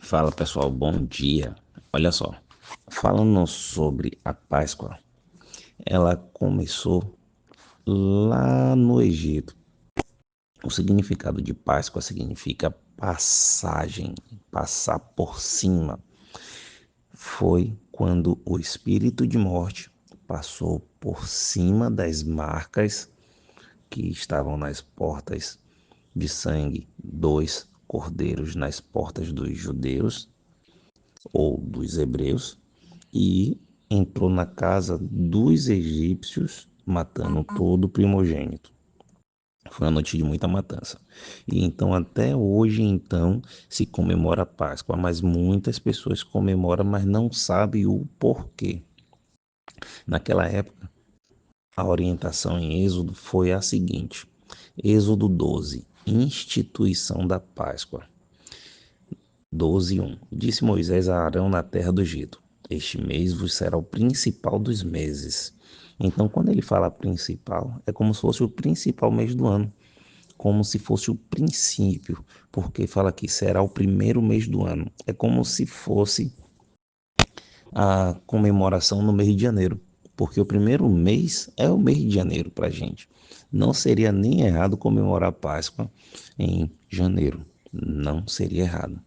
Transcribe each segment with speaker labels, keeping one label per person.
Speaker 1: Fala pessoal, bom dia. Olha só, falando sobre a Páscoa, ela começou lá no Egito. O significado de Páscoa significa passagem, passar por cima. Foi quando o espírito de morte passou por cima das marcas que estavam nas portas de sangue dos cordeiros, nas portas dos judeus ou dos hebreus, e entrou na casa dos egípcios, matando todo o primogênito. Foi uma noite de muita matança. E então até hoje então se comemora a Páscoa, mas muitas pessoas comemoram, mas não sabem o porquê. Naquela época, a orientação em Êxodo foi a seguinte: Êxodo 12, instituição da Páscoa. 12:1. Disse Moisés a Arão na terra do Egito: Este mês vos será o principal dos meses. Então, quando ele fala principal, é como se fosse o principal mês do ano, como se fosse o princípio, porque fala que será o primeiro mês do ano. É como se fosse a comemoração no mês de janeiro, porque o primeiro mês é o mês de janeiro para a gente. Não seria nem errado comemorar a Páscoa em janeiro, não seria errado.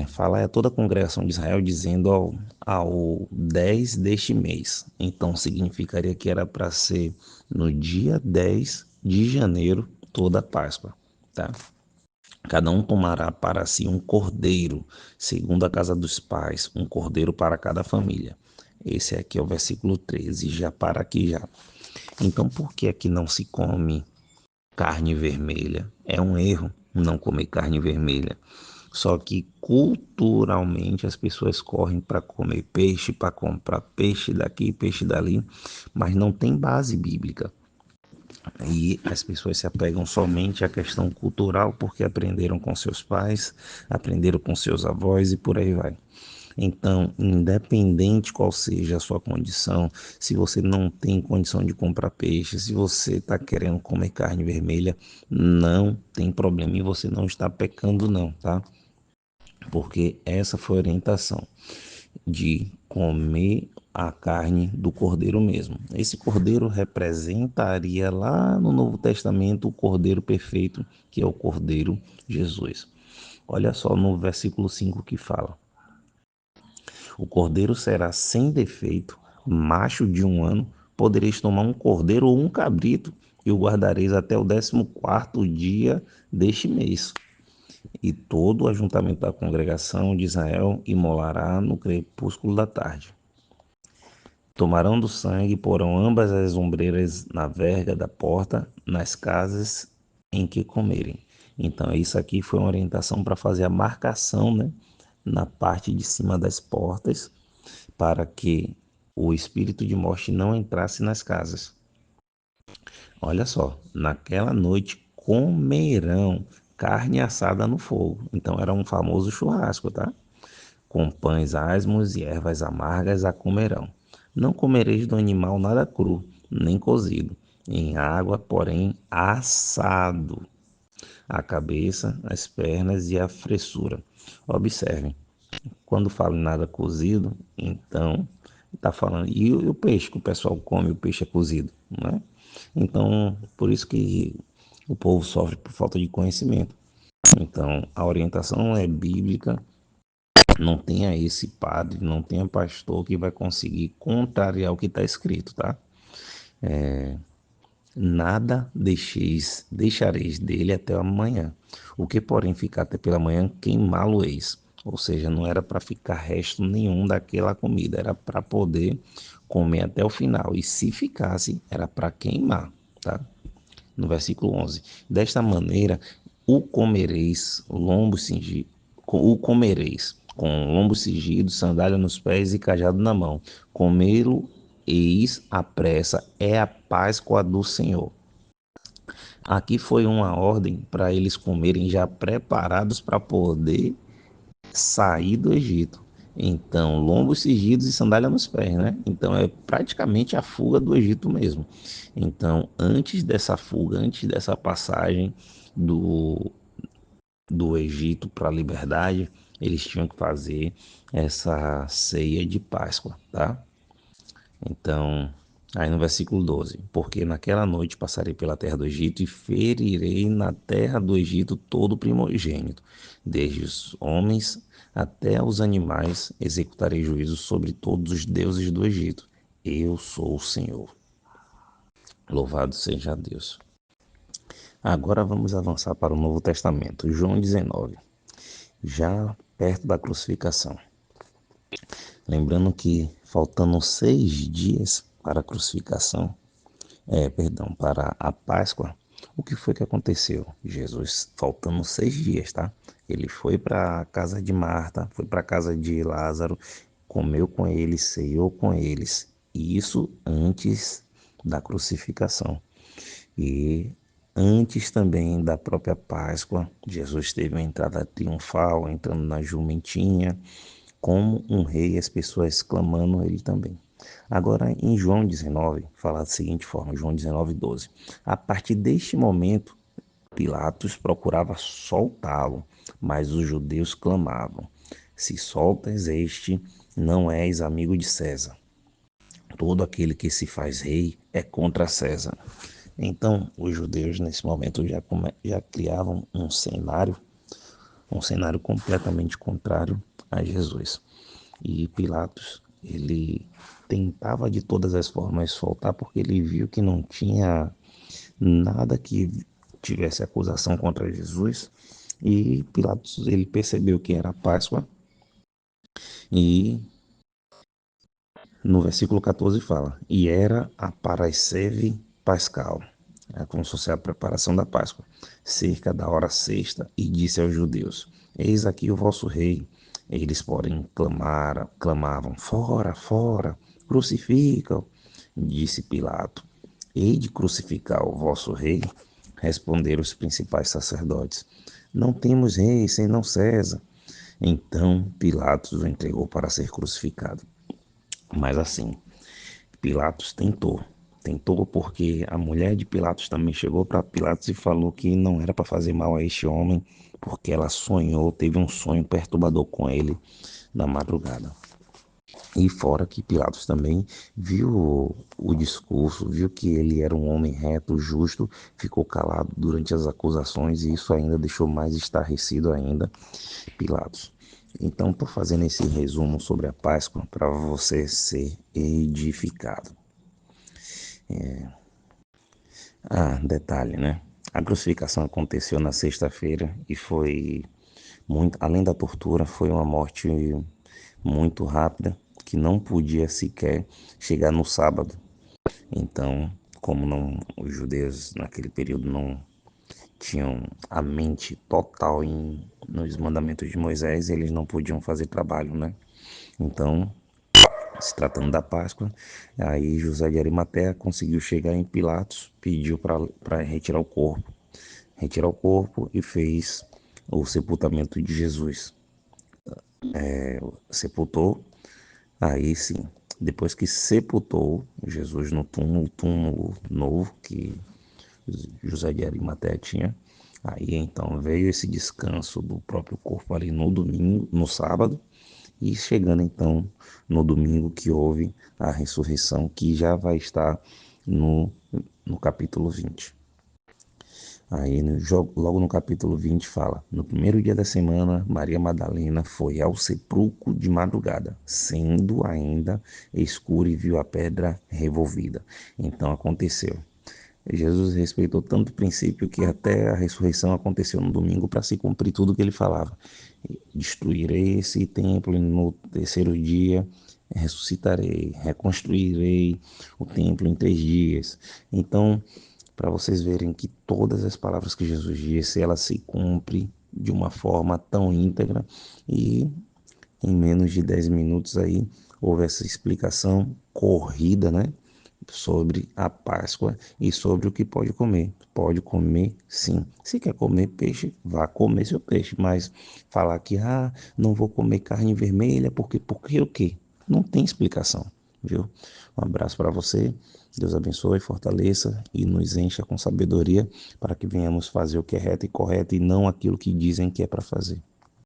Speaker 1: Fala a toda a congregação de Israel dizendo ao 10 deste mês. Então significaria que era para ser no dia 10 de janeiro toda a Páscoa, tá? Cada um tomará para si um cordeiro, segundo a casa dos pais, um cordeiro para cada família. Esse aqui é o versículo 13, já para aqui já. Então por que aqui não se come carne vermelha? É um erro não comer carne vermelha. Só que culturalmente as pessoas correm para comer peixe, para comprar peixe daqui, peixe dali, mas não tem base bíblica. E as pessoas se apegam somente à questão cultural porque aprenderam com seus pais, aprenderam com seus avós e por aí vai. Então, independente qual seja a sua condição, se você não tem condição de comprar peixe, se você está querendo comer carne vermelha, não tem problema e você não está pecando não, tá? Porque essa foi a orientação de comer a carne do cordeiro mesmo. Esse cordeiro representaria lá no Novo Testamento o cordeiro perfeito, que é o cordeiro Jesus. Olha só no versículo 5 que fala: O cordeiro será sem defeito, macho de 1 ano, podereis tomar um cordeiro ou um cabrito, e o guardareis até o 14º dia deste mês. E todo o ajuntamento da congregação de Israel imolará no crepúsculo da tarde. Tomarão do sangue e porão ambas as ombreiras na verga da porta, nas casas em que comerem. Então, isso aqui foi uma orientação para fazer a marcação, né, na parte de cima das portas, para que o espírito de morte não entrasse nas casas. Olha só, naquela noite comerão carne assada no fogo. Então, era um famoso churrasco, tá? Com pães asmos e ervas amargas a comerão. Não comereis do animal nada cru, nem cozido, em água, porém assado, a cabeça, as pernas e a fressura. Observem, quando fala em nada cozido, então está falando. E o peixe que o pessoal come, o peixe é cozido, não é? Então, por isso que o povo sofre por falta de conhecimento. Então, a orientação é bíblica. Não tenha esse padre, não tenha pastor que vai conseguir contrariar o que está escrito, tá? Nada deixareis dele até amanhã. O que, porém, ficar até pela manhã, queimá-lo-eis. Ou seja, não era para ficar resto nenhum daquela comida, era para poder comer até o final. E se ficasse, era para queimar, tá? No versículo 11. Desta maneira, o comereis, lombo cingido, o comereis, com lombo cingido, sandália nos pés e cajado na mão. Comê-lo eis a pressa, é a Páscoa do Senhor. Aqui foi uma ordem para eles comerem já preparados para poder sair do Egito. Então, lombos cingidos e sandália nos pés, né? Então, é praticamente a fuga do Egito mesmo. Então, antes dessa fuga, antes dessa passagem do, do Egito para a liberdade, eles tinham que fazer essa ceia de Páscoa, tá? Então, aí no versículo 12: porque naquela noite passarei pela terra do Egito e ferirei na terra do Egito todo o primogênito, desde os homens até os animais, executarei juízo sobre todos os deuses do Egito. Eu sou o Senhor. Louvado seja Deus. Agora vamos avançar para o Novo Testamento, João 19, já perto da crucificação. Lembrando que faltando 6 dias para a crucificação, para a Páscoa, o que foi que aconteceu? Jesus, faltando 6 dias, tá? Ele foi para a casa de Marta, foi para a casa de Lázaro, comeu com eles, ceiou com eles. E isso antes da crucificação. E antes também da própria Páscoa, Jesus teve uma entrada triunfal, entrando na jumentinha, como um rei, as pessoas clamando ele também. Agora, em João 19, fala da seguinte forma, João 19, 12. A partir deste momento, Pilatos procurava soltá-lo, mas os judeus clamavam: se soltas este, não és amigo de César. Todo aquele que se faz rei é contra César. Então, os judeus nesse momento já criavam um cenário completamente contrário a Jesus. E Pilatos, ele tentava de todas as formas soltar porque ele viu que não tinha nada que tivesse acusação contra Jesus. E Pilatos, ele percebeu que era Páscoa e no versículo 14 fala: e era a Parasceve Pascal, como se fosse a preparação da Páscoa, cerca da hora sexta, e disse aos judeus: eis aqui o vosso rei. Eles, porém, clamavam: fora, fora, crucifica-o. Disse Pilato: hei de crucificar o vosso rei? Responderam os principais sacerdotes: não temos rei senão César. Então Pilatos o entregou para ser crucificado. Mas assim, Pilatos tentou porque a mulher de Pilatos também chegou para Pilatos e falou que não era para fazer mal a este homem, porque ela sonhou, teve um sonho perturbador com ele na madrugada. E fora que Pilatos também viu o discurso, viu que ele era um homem reto, justo, ficou calado durante as acusações e isso ainda deixou mais estarrecido ainda Pilatos. Então, estou fazendo esse resumo sobre a Páscoa para você ser edificado. Detalhe, né? A crucificação aconteceu na sexta-feira e foi muito, além da tortura, foi uma morte muito rápida que não podia sequer chegar no sábado. Então, como não, os judeus naquele período não tinham a mente total nos mandamentos de Moisés, eles não podiam fazer trabalho, né? Então, se tratando da Páscoa, aí José de Arimateia conseguiu chegar em Pilatos, pediu para retirar o corpo e fez o sepultamento de Jesus. Sepultou, aí sim, depois que sepultou Jesus no túmulo novo que José de Arimateia tinha, aí então veio esse descanso do próprio corpo ali no domingo, no sábado, e chegando então no domingo que houve a ressurreição, que já vai estar no, no capítulo 20. Aí logo no capítulo 20 fala: no primeiro dia da semana, Maria Madalena foi ao sepulcro de madrugada, sendo ainda escuro, e viu a pedra revolvida. Então aconteceu. Jesus respeitou tanto o princípio que até a ressurreição aconteceu no domingo para se cumprir tudo o que ele falava. Destruirei esse templo e no terceiro dia ressuscitarei, reconstruirei o templo em 3 dias. Então, para vocês verem que todas as palavras que Jesus disse, ela se cumpre de uma forma tão íntegra e em menos de 10 minutos aí houve essa explicação corrida, né? Sobre a Páscoa e sobre o que pode comer. Pode comer, sim. Se quer comer peixe, vá comer seu peixe. Mas falar que não vou comer carne vermelha porque o quê? Não tem explicação. viu? Um abraço para você, Deus abençoe, fortaleça e nos encha com sabedoria para que venhamos fazer o que é reto e correto e não aquilo que dizem que é para fazer.